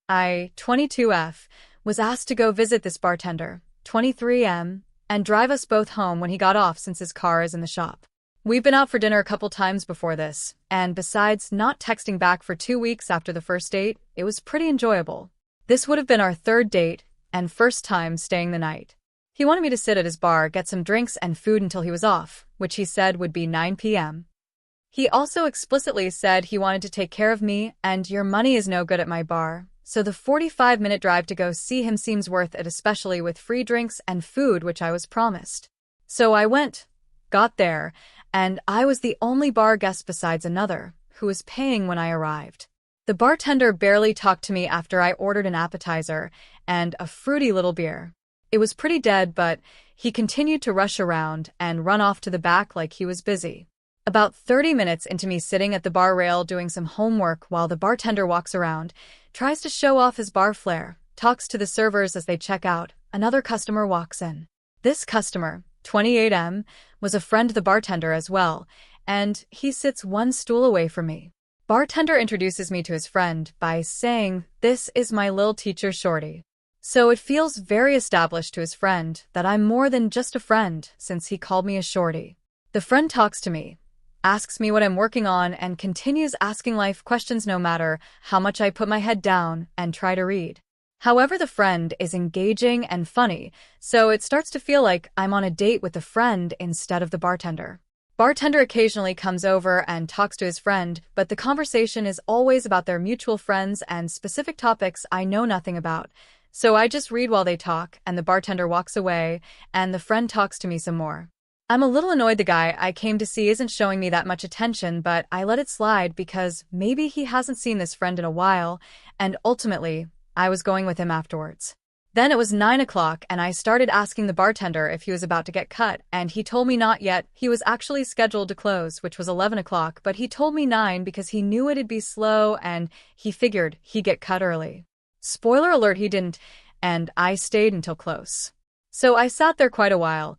I, 22F, was asked to go visit this bartender, 23M, and drive us both home when he got off since his car is in the shop. We've been out for dinner a couple times before this, and besides not texting back for 2 weeks after the first date, it was pretty enjoyable. This would have been our third date and first time staying the night. He wanted me to sit at his bar, get some drinks and food until he was off, which he said would be 9 p.m. He also explicitly said he wanted to take care of me, and your money is no good at my bar, so the 45-minute drive to go see him seems worth it, especially with free drinks and food which I was promised. So I went, got there, and I was the only bar guest besides another, who was paying when I arrived. The bartender barely talked to me after I ordered an appetizer and a fruity little beer. It was pretty dead, but he continued to rush around and run off to the back like he was busy. About 30 minutes into me sitting at the bar rail doing some homework while the bartender walks around, tries to show off his bar flair, talks to the servers as they check out, another customer walks in. This customer, 28M, was a friend of the bartender as well, and he sits one stool away from me. Bartender introduces me to his friend by saying, "This is my lil teacher Shorty." So it feels very established to his friend that I'm more than just a friend since he called me a shorty. The friend talks to me, asks me what I'm working on, and continues asking life questions no matter how much I put my head down and try to read. However, the friend is engaging and funny, so it starts to feel like I'm on a date with the friend instead of the bartender. Bartender occasionally comes over and talks to his friend, but the conversation is always about their mutual friends and specific topics I know nothing about. So I just read while they talk, and the bartender walks away, and the friend talks to me some more. I'm a little annoyed the guy I came to see isn't showing me that much attention, but I let it slide because maybe he hasn't seen this friend in a while, and ultimately, I was going with him afterwards. Then it was 9 o'clock and I started asking the bartender if he was about to get cut, and he told me not yet. He was actually scheduled to close, which was 11 o'clock, but he told me 9 because he knew it'd be slow and he figured he'd get cut early. Spoiler alert, he didn't, and I stayed until close. So I sat there quite a while,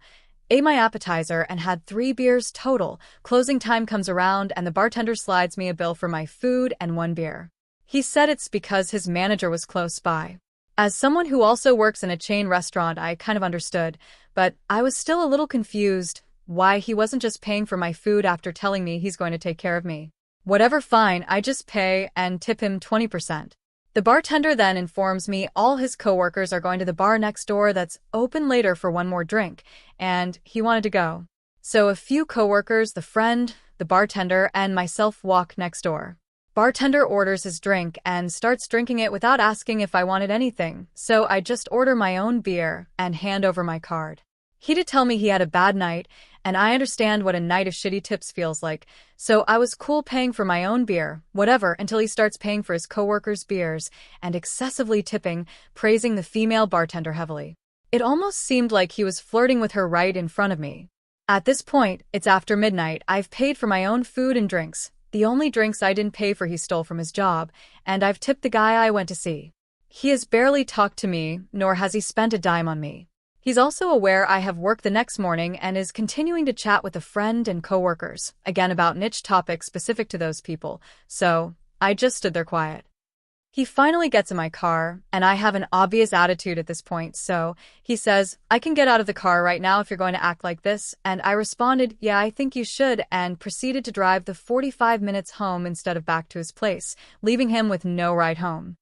ate my appetizer, and had 3 beers total. Closing time comes around and the bartender slides me a bill for my food and 1 beer. He said it's because his manager was close by. As someone who also works in a chain restaurant, I kind of understood, but I was still a little confused why he wasn't just paying for my food after telling me he's going to take care of me. Whatever, fine, I just pay and tip him 20%. The bartender then informs me all his coworkers are going to the bar next door that's open later for 1 more drink, and he wanted to go. So a few coworkers, the friend, the bartender, and myself walk next door. Bartender orders his drink and starts drinking it without asking if I wanted anything, so I just order my own beer and hand over my card. He did tell me he had a bad night, and I understand what a night of shitty tips feels like, so I was cool paying for my own beer, whatever, until he starts paying for his coworkers' beers and excessively tipping, praising the female bartender heavily. It almost seemed like he was flirting with her right in front of me. At this point, it's after midnight, I've paid for my own food and drinks. The only drinks I didn't pay for he stole from his job, and I've tipped the guy I went to see. He has barely talked to me, nor has he spent a dime on me. He's also aware I have work the next morning and is continuing to chat with a friend and coworkers, again about niche topics specific to those people, so I just stood there quiet. He finally gets in my car, and I have an obvious attitude at this point, so he says, "I can get out of the car right now if you're going to act like this," and I responded, "Yeah, I think you should," and proceeded to drive the 45 minutes home instead of back to his place, leaving him with no ride home.